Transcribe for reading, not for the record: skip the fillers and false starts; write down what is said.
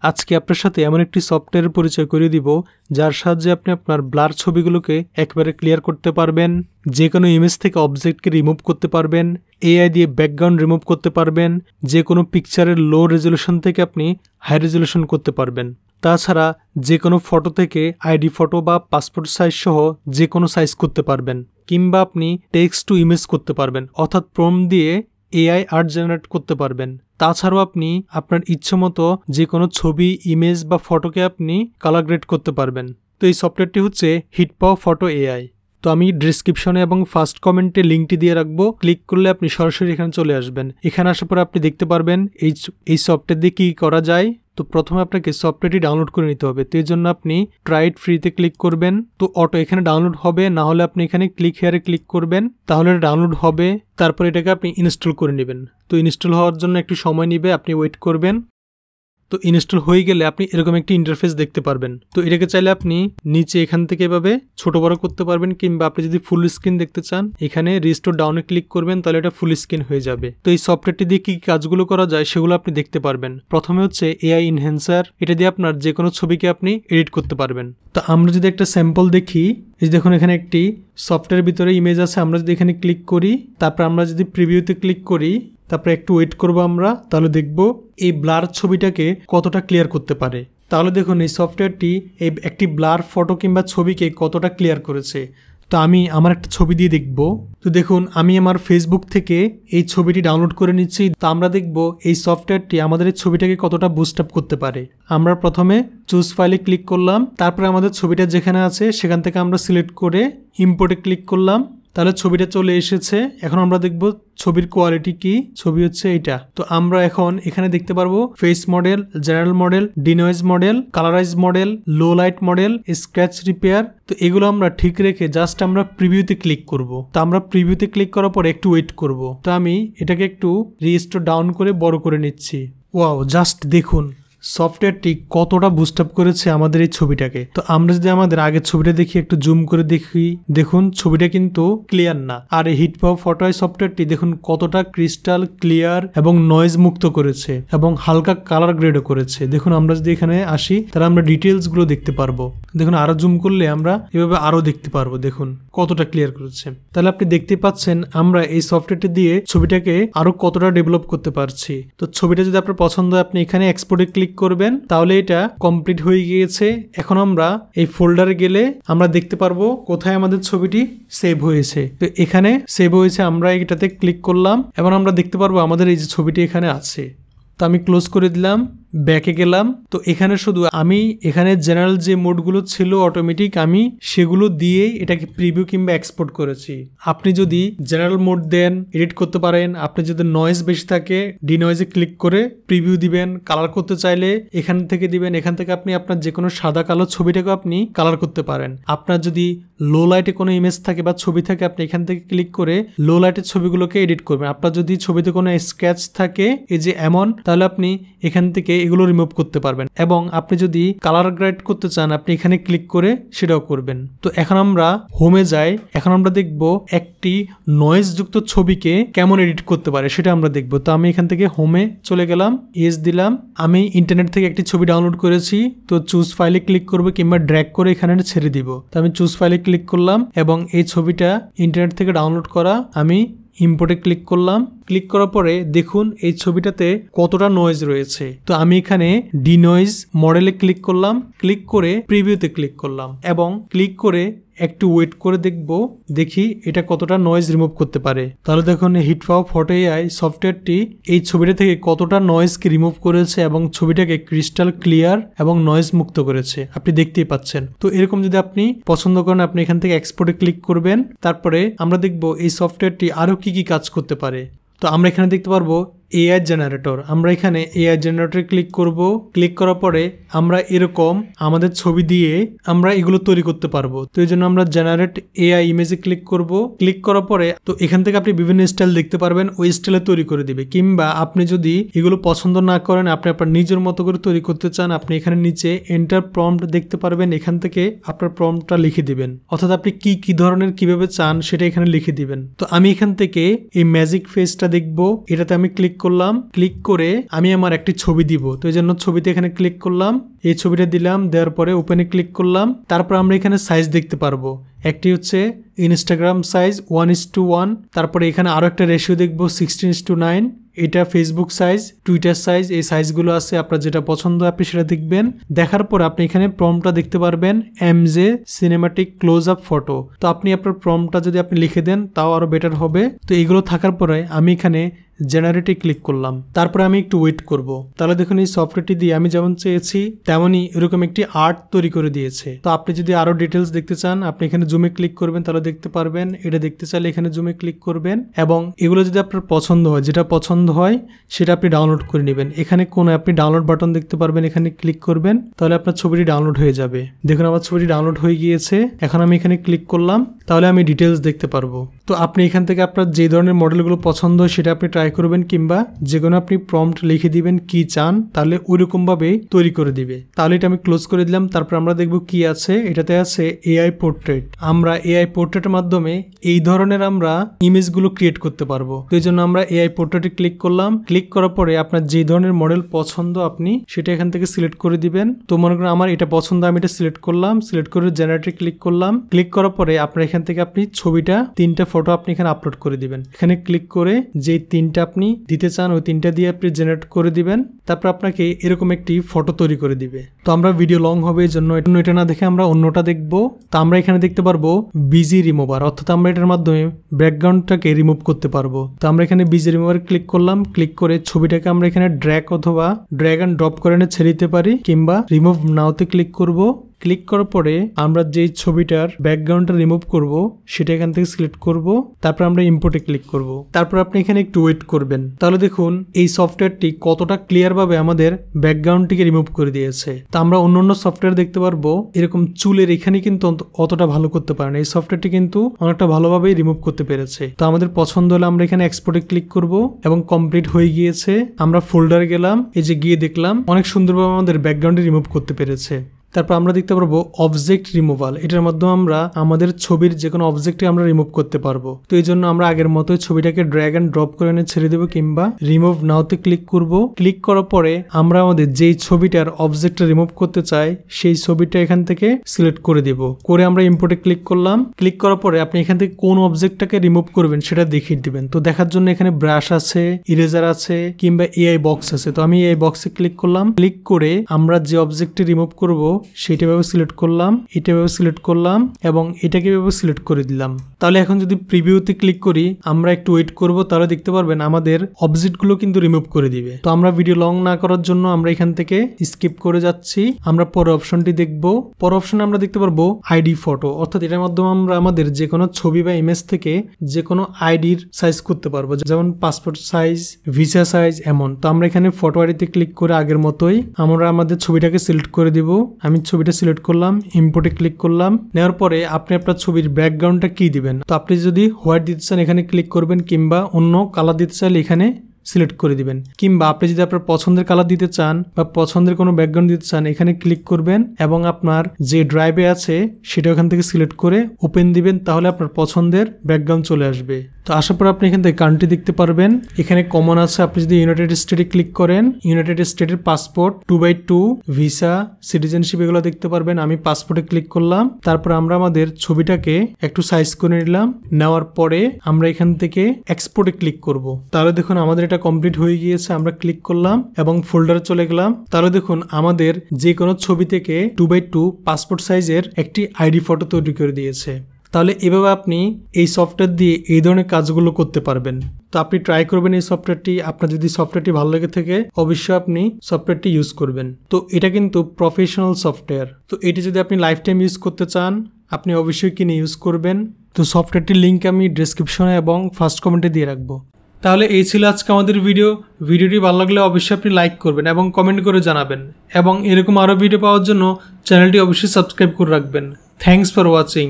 আজকে আপনার সাথে এমন একটি সফটওয়্যারের পরিচয় করিয়ে দিব যার সাহায্যে আপনি আপনার ব্লার ছবিগুলোকে একবারে ক্লিয়ার করতে পারবেন, যে কোনো ইমেজ থেকে অবজেক্টকে রিমুভ করতে পারবেন, এআই দিয়ে ব্যাকগ্রাউন্ড রিমুভ করতে পারবেন, যে কোনো পিকচারের লো রেজলিউশন থেকে আপনি হাই রেজলিউশন করতে পারবেন। তাছাড়া যে কোনো ফটো থেকে আইডি ফটো বা পাসপোর্ট সাইজ সহ যে কোনো সাইজ করতে পারবেন, কিংবা আপনি টেক্সট টু ইমেজ করতে পারবেন, অর্থাৎ প্রম্পট দিয়ে এআই আর্ট জেনারেট করতে পারবেন। তাছাড়াও আপনি আপনার ইচ্ছেমতো যে কোনো ছবি, ইমেজ বা ফটোকে আপনি কালার গ্রেড করতে পারবেন। তো এই সফটওয়্যারটি হচ্ছে হিটপাও ফটো এআই। তো আমি ডিসক্রিপশনে এবং ফার্স্ট কমেন্টে লিঙ্কটি দিয়ে রাখবো, ক্লিক করলে আপনি সরাসরি এখানে চলে আসবেন। এখানে আসার পরে আপনি দেখতে পারবেন এই সফটওয়্যার দিয়ে কী করা যায়। তো প্রথমে আপনাকে সফটওয়্যারটি ডাউনলোড করে নিতে হবে। তো এই জন্য আপনি ট্রাই ইট ফ্রিতে ক্লিক করবেন। তো অটো এখানে ডাউনলোড হবে, না হলে আপনি এখানে ক্লিক হেয়ারে ক্লিক করবেন, তাহলে ডাউনলোড হবে। তারপর এটাকে আপনি ইনস্টল করে নেবেন। তো ইনস্টল হওয়ার জন্য একটু সময় নেবে, আপনি ওয়েট করবেন। তো ইনস্টল হয়ে গেলে আপনি এরকম একটি ইন্টারফেস দেখতে পারবেন। তো এটাকে চাইলে আপনি নিচে এখান থেকে এভাবে ছোট বড় করতে পারবেন, কিংবা আপনি যদি ফুল স্ক্রিন দেখতে চান এখানে রিস্টোর ডাউনে ক্লিক করবেন, তাহলে এটা ফুল স্ক্রিন হয়ে যাবে। তো এই সফটওয়্যারটি দিয়ে কি কাজগুলো করা যায় সেগুলো আপনি দেখতে পারবেন। প্রথমে হচ্ছে এআই এনহ্যান্সার, এটা দিয়ে আপনার যে কোনো ছবিকে আপনি এডিট করতে পারবেন। তো আমরা যদি একটা স্যাম্পল দেখি, এই দেখুন এখানে একটি সফটওয়্যারের ভিতরে ইমেজ আছে। আমরা যদি এখানে ক্লিক করি, তারপর আমরা যদি প্রিভিউতে ক্লিক করি, তারপরে একটু ওয়েট করবো আমরা, তাহলে দেখব এই ব্লার ছবিটাকে কতটা ক্লিয়ার করতে পারে। তাহলে দেখুন এই সফটওয়্যারটি এই একটি ব্লার ফটো কিংবা ছবিকে কতটা ক্লিয়ার করেছে। তো আমি আমার একটা ছবি দিয়ে দেখব। তো দেখুন আমি আমার ফেসবুক থেকে এই ছবিটি ডাউনলোড করে নিচ্ছি। তো আমরা দেখব এই সফটওয়্যারটি আমাদের এই ছবিটাকে কতটা বুস্ট আপ করতে পারে। আমরা প্রথমে চুজ ফাইলে ক্লিক করলাম, তারপরে আমাদের ছবিটা যেখানে আছে সেখান থেকে আমরা সিলেক্ট করে ইম্পোর্টে ক্লিক করলাম, তাহলে ছবিটা চলে এসেছে। এখন আমরা দেখব ছবির কোয়ালিটি কি। ছবি হচ্ছে এইটা। তো আমরা এখন এখানে দেখতে পারবো face model, general model, ডিনয়েজ model, colourise model, low light model, scratch repair. তো এগুলো আমরা ঠিক রেখে জাস্ট আমরা প্রিভিউতে ক্লিক করব। তো আমরা প্রিভিউতে ক্লিক করার পর একটু ওয়েট করব। তো আমি এটাকে একটু রিস্টোর ডাউন করে বড় করে নিচ্ছি। ওয়াও, জাস্ট দেখুন সফটওয়্যারটি কতটা বুস্ট আপ করেছে আমাদের এই ছবিটাকে। তো আমরা যদি আমাদের আগের ছবিটা দেখি, একটু জুম করে দেখি, দেখুন ছবিটা কিন্তু ক্লিয়ার না। আর এই হিটপাও ফটো এআই সফটওয়্যারটি দেখুন কতটা ক্রিস্টাল ক্লিয়ার এবং নয়েজ মুক্ত করেছে এবং হালকা কালার গ্রেডও করেছে। দেখুন আমরা যদি এখানে আসি, তাহলে আমরা ডিটেলস গুলো দেখতে পারবো। দেখুন আরো জুম করলে আমরা এভাবে আরো দেখতে পারবো, দেখুন কতটা ক্লিয়ার করেছে। তাহলে আপনি দেখতে পাচ্ছেন আমরা এই সফটওয়্যারটি দিয়ে ছবিটাকে আরো কতটা ডেভেলপ করতে পারছি। তো ছবিটা যদি আপনার পছন্দ হয়, আপনি এখানে এক্সপোর্টে ক্লিক করবেন, তাহলে এটা কমপ্লিট হয়ে গিয়েছে। এখন আমরা এই ফোল্ডারে গেলে আমরা দেখতে পারবো কোথায় আমাদের ছবিটি সেভ হয়েছে। তো এখানে সেভ হয়েছে, আমরা এটাতে ক্লিক করলাম এবং আমরা দেখতে পারবো আমাদের এই যে ছবিটি এখানে আছে। তো আমি ক্লোজ করে দিলাম, ব্যাকে গেলাম। তো এখানে শুধু আমি এখানে জেনারেল যে মোডগুলো ছিল অটোমেটিক, আমি সেগুলো দিয়েই এটাকে প্রিভিউ কিংবা এক্সপোর্ট করেছি। আপনি যদি জেনারেল মোড দেন এডিট করতে পারেন। আপনি যদি নয়েজ বেশি থাকে ডিনয়েজে ক্লিক করে প্রিভিউ দিবেন। কালার করতে চাইলে এখান থেকে দিবেন। এখান থেকে আপনি আপনার যে কোনো সাদা কালো ছবিটাকে আপনি কালার করতে পারেন। আপনার যদি লো লাইটে কোনো ইমেজ থাকে বা ছবি থাকে, আপনি এখান থেকে ক্লিক করে লো লাইটের ছবিগুলোকে এডিট করবেন। আপনার যদি ছবিতে কোনো স্কেচ থাকে এই যে এমন, তাহলে আপনি এখান থেকে এগুলো রিমুভ করতে পারবেন। এবং আপনি যদি কালার গ্রেড করতে চান, আপনি এখানে ক্লিক করে সেটাও করবেন। তো এখন আমরা হোমে যাই। এখন আমরা দেখব একটি নয়েজ যুক্ত ছবিকে কেমন এডিট করতে পারে সেটা আমরা দেখব। তো আমি এখান থেকে হোমে চলে গেলাম, ইয়েস দিলাম। আমি ইন্টারনেট থেকে একটি ছবি ডাউনলোড করেছি। তো চুজ ফাইলে ক্লিক করবো কিংবা ড্র্যাগ করে এখানে ছেড়ে দিব। তো আমি চুজ ফাইলে ক্লিক করলাম এবং এই ছবিটা ইন্টারনেট থেকে ডাউনলোড করা আমি ইম্পোর্টে ক্লিক করলাম। ক্লিক করার পরে দেখুন এই ছবিটাতে কতটা নয়েজ রয়েছে। তো আমি এখানে ডিনয়েজ মডেলে ক্লিক করলাম, ক্লিক করে প্রিভিউতে ক্লিক করলাম এবং ক্লিক করে একটু ওয়েট করে দেখি এটা কতটা নয়েজ রিমুভ করতে পারে। তাহলে দেখুন হিটপাও ফটো এআই সফটওয়্যারটি এই ছবিটা থেকে কতটা নয়েজকে রিমুভ করেছে এবং ছবিটাকে ক্রিস্টাল ক্লিয়ার এবং নয়েজ মুক্ত করেছে, আপনি দেখতেই পাচ্ছেন। তো এরকম যদি আপনি পছন্দ করেন, আপনি এখান থেকে এক্সপোর্টে ক্লিক করবেন। তারপরে আমরা দেখব এই সফটওয়্যারটি আরো কি কি কাজ করতে পারে। তো আমরা এখানে দেখতে পারবো এআই জেনারেটর। আমরা এখানে এআই জেনারেটরে ক্লিক করব। ক্লিক করার পরে আমরা এরকম আমাদের ছবি দিয়ে আমরা এগুলো তৈরি করতে পারবো। তো এই জন্য আমরা জেনারেট এআই ইমেজে ক্লিক করব। ক্লিক করার পরে তো এখান থেকে আপনি বিভিন্ন স্টাইল দেখতে পারবেন, ওই স্টাইলে তৈরি করে দিবে। কিংবা আপনি যদি এগুলো পছন্দ না করেন, আপনি আপনার নিজের মতো করে তৈরি করতে চান, আপনি এখানে নিচে এন্টার প্রম্পট দেখতে পারবেন। এখান থেকে আপনার প্রম্পটটা লিখে দিবেন, অর্থাৎ আপনি কি ধরনের কিভাবে চান সেটা এখানে লিখে দিবেন। তো আমি এখান থেকে এই ম্যাজিক ফেসটা দেখবো, এটাতে আমি ক্লিক করলাম, ক্লিক করে আমি আমার একটি ছবি দিব। তো এই জন্য ছবিতে এখানে ক্লিক করলাম, এই ছবিটা দিলাম, দেওয়ার পরে ওপেনে ক্লিক করলাম। তারপর আমরা এখানে সাইজ দেখতে পারবো। একটি হচ্ছে ইনস্টাগ্রাম সাইজ 1:1, তারপরে এখানে আরো একটা রেশিও দেখবো 16:9, এটা ফেসবুক সাইজ, টুইটার সাইজ, এই সাইজগুলো আছে। আপনার যেটা পছন্দ আপনি সেটা দেখবেন। দেখার পর আপনি এখানে প্রম্পটটা দেখতে পারবেন এমজে সিনেমাটিক ক্লোজ আপ ফটো। তো আপনি আপনার প্রম্পটটা যদি আপনি লিখে দেন তাও আরো বেটার হবে। তো এইগুলো থাকার পরে আমি এখানে জেনারেটে ক্লিক করলাম, তারপরে আমি একটু ওয়েট করব। তাহলে দেখুন এই সফটওয়্যারটি দিয়ে আমি যেমন চেয়েছি তেমনই এরকম একটি আর্ট তৈরি করে দিয়েছে। তো আপনি যদি আরো ডিটেলস দেখতে চান আপনি এখানে জুমে ক্লিক করবেন, তাহলে দেখতে পারবেন। এটা দেখতে চাইলে এখানে জুমে ক্লিক করবেন এবং এগুলো যদি আপনার পছন্দ হয়, যেটা পছন্দ হয় সেটা আপনি ডাউনলোড করে নেবেন। এখানে কোন আপনি ডাউনলোড বাটন দেখতে পারবেন, এখানে ক্লিক করবেন, তাহলে আপনার ছবিটি ডাউনলোড হয়ে যাবে। দেখুন আমার ছবিটি ডাউনলোড হয়ে গিয়েছে। এখন আমি এখানে ক্লিক করলাম, তাহলে আমি ডিটেলস দেখতে পারবো। তো আপনি এখান থেকে আপনার যে ধরনের মডেলগুলো পছন্দ সেটা আপনি ট্রাই করবেন, কিংবা যে কোনো আপনি প্রম্পট লিখে দিবেন কি চান, তাহলে ওইরকম ভাবে তৈরি করে দিবে। তাহলে এটা আমি ক্লোজ করে দিলাম। তারপর আমরা দেখবো কি আছে। এটাতে আছে এআই পোর্ট্রেট। আমরা এআই পোর্ট্রেটের মাধ্যমে এই ধরনের আমরা ইমেজগুলো ক্রিয়েট করতে পারবো। তো এই জন্য আমরা এআই পোর্ট্রেটে ক্লিক করলাম। ক্লিক করার পরে আপনার যে ধরনের মডেল পছন্দ আপনি সেটা এখান থেকে সিলেক্ট করে দিবেন। তো মনে করেন আমার এটা পছন্দ, আমি এটা সিলেক্ট করলাম। সিলেক্ট করে জেনারেটে ক্লিক করলাম। ক্লিক করার পরে আপনার এখান থেকে আপনি ছবিটা 3টা ফটো আপনি এখানে আপলোড করে দিবেন। এখানে ক্লিক করে যে 3টা আপনি দিতে চান ওই 3টা দিয়ে আপনি জেনারেট করে দিবেন। তারপর আপনাকে এরকম একটি ফটো তৈরি করে দিবে। তো আমরা ভিডিও লং হবে এই জন্য এটা না দেখে আমরা অন্যটা দেখবো। তো আমরা এখানে দেখতে পারবো বিজি রিমুভার, অর্থাৎ আমরা এটার মাধ্যমে ব্যাকগ্রাউন্ডটাকে রিমুভ করতে পারবো। তো আমরা এখানে বিজি রিমুভার ক্লিক করলাম। ক্লিক করে ছবিটাকে আমরা এখানে ড্র্যাগ অথবা ড্র্যাগ এন্ড ড্রপ করে এনে ছেড়ে দিতে পারি, কিংবা রিমুভ নাওতে ক্লিক করব। ক্লিক করার পরে আমরা যেই ছবিটার ব্যাকগ্রাউন্ডটা রিমুভ করব সেটা এখান থেকে সিলেক্ট করব। তারপর আমরা ইম্পোর্টে ক্লিক করব। তারপর আপনি এখানে একটু ওয়েট করবেন। তাহলে দেখুন এই সফটওয়্যারটি কতটা ক্লিয়ার ভাবে আমাদের ব্যাকগ্রাউন্ডটিকে রিমুভ করে দিয়েছে। তো আমরা অন্যান্য সফটওয়্যার দেখতে পারবো এরকম চুলের এখানে কিন্তু অতটা ভালো করতে পারে না। এই সফটওয়্যারটি কিন্তু অনেকটা ভালোভাবেই রিমুভ করতে পেরেছে। তো আমাদের পছন্দ হলে আমরা এখানে এক্সপোর্টে ক্লিক করব এবং কমপ্লিট হয়ে গিয়েছে। আমরা ফোল্ডারে গেলাম, এই যে গিয়ে দেখলাম অনেক সুন্দরভাবে আমাদের ব্যাকগ্রাউন্ডে রিমুভ করতে পেরেছে। তারপর আমরা দেখতে পারবো অবজেক্ট রিমুভাল। এটার মাধ্যমে আমরা আমাদের ছবির যে কোনো অবজেক্টকে আমরা রিমুভ করতে পারবো। তো এই জন্য আমরা আগের মতোই ছবিটাকে ড্র্যাগ এন্ড ড্রপ করে এনে ছেড়ে দেবো, কিংবা রিমুভ নাওতে ক্লিক করব। ক্লিক করার পরে আমরা আমাদের যেই ছবিটার অবজেক্টটা রিমুভ করতে চাই সেই ছবিটা এখান থেকে সিলেক্ট করে দিব। করে আমরা ইম্পোর্টে ক্লিক করলাম। ক্লিক করার পরে আপনি এখান থেকে কোন অবজেক্টটাকে রিমুভ করবেন সেটা দেখিয়ে দিবেন। তো দেখার জন্য এখানে ব্রাশ আছে, ইরেজার আছে, কিংবা এআই বক্স আছে। তো আমি এই বক্সে ক্লিক করলাম। ক্লিক করে আমরা যে অবজেক্টটি রিমুভ করব সেটা ভাবে সিলেক্ট করলাম, এটা ভাবে সিলেক্ট করলাম এবং এটাকে ভাবে সিলেক্ট করে দিলাম। তাহলে এখন যদি প্রিভিউতে ক্লিক করি, আমরা একটু ওয়েট করব, তাহলে দেখতে পারবেন আমাদের অবজেক্টগুলো কিন্তু রিমুভ করে দিবে। তো আমরা ভিডিও লং না করার জন্য আমরা এখান থেকে স্কিপ করে যাচ্ছি। আমরা পরের অপশনটি দেখব। পরের অপশনে আমরা দেখতে পারবো আইডি ফটো, অর্থাৎ এটার মাধ্যমে আমরা আমাদের যে কোনো ছবি বা ইমেজ থেকে যে কোনো আইডির সাইজ করতে পারবো, যেমন পাসপোর্ট সাইজ, ভিসা সাইজ, এমন। তো আমরা এখানে ফটো আইডিতে ক্লিক করে আগের মতোই আমরা আমাদের ছবিটাকে সিলেক্ট করে দিব। আমি ছবিটা সিলেক্ট করলাম, ইম্পোর্টে ক্লিক করলাম। নেওয়ার পরে আপনি আপনার ছবির ব্যাকগ্রাউন্ডটা কি দিবেন। তো আপনি যদি হোয়াইট দিতে চান এখানে ক্লিক করবেন, কিংবা অন্য কালার দিতে চাইলে এখানে সিলেক্ট করে দিবেন, কিংবা আপনি যদি আপনার পছন্দের কালার দিতে চান বা পছন্দের কোনো ব্যাকগ্রাউন্ড দিতে চান এখানে ক্লিক করবেন এবং আপনার যে ড্রাইভে আছে সেটা ওখান থেকে সিলেক্ট করে ওপেন দিবেন। তাহলে আপনার পছন্দের ব্যাকগ্রাউন্ড চলে আসবে। তো আসার পর আপনি এখান থেকে কান্ট্রি দেখতে পারবেন। এখানে কমন আছে, আপনি যদি ইউনাইটেড স্টেটে ক্লিক করেন ইউনাইটেড স্টেটের পাসপোর্ট, 2x2, ভিসা, সিটিজেনশিপ এগুলো দেখতে পারবেন। আমি পাসপোর্টে ক্লিক করলাম। তারপর আমরা আমাদের ছবিটাকে একটু সাইজ করে নিলাম। নেওয়ার পরে আমরা এখান থেকে এক্সপোর্টে ক্লিক করব। তাহলে দেখুন আমাদের এটা কমপ্লিট হয়ে গিয়েছে। আমরা ক্লিক করলাম এবং ফোল্ডারে চলে গেলাম। তাহলে দেখুন আমাদের যে কোনো ছবি থেকে 2x2 পাসপোর্ট সাইজের একটি আইডি ফটো তৈরি করে দিয়েছে। তাহলে এভাবে আপনি এই সফটওয়্যার দিয়ে এই ধরনের কাজগুলো করতে পারবেন। তো আপনি ট্রাই করবেন এই সফটওয়্যারটি। আপনার যদি সফটওয়্যারটি ভালো লেগে থাকে অবশ্যই আপনি সফটওয়্যারটি ইউজ করবেন। তো এটা কিন্তু প্রফেশনাল সফটওয়্যার। তো এটি যদি আপনি লাইফ টাইম ইউজ করতে চান আপনি অবশ্যই কিনে ইউজ করবেন। তো সফটওয়্যারটির লিঙ্ক আমি ডেসক্রিপশনে এবং ফার্স্ট কমেন্টে দিয়ে রাখবো। তাহলে এই ছিল আজকে আমাদের ভিডিওটি ভালো লাগলে অবশ্যই আপনি লাইক করবেন এবং কমেন্ট করে জানাবেন, এবং এরকম আরও ভিডিও পাওয়ার জন্য চ্যানেলটি অবশ্যই সাবস্ক্রাইব করে রাখবেন। Thanks for watching.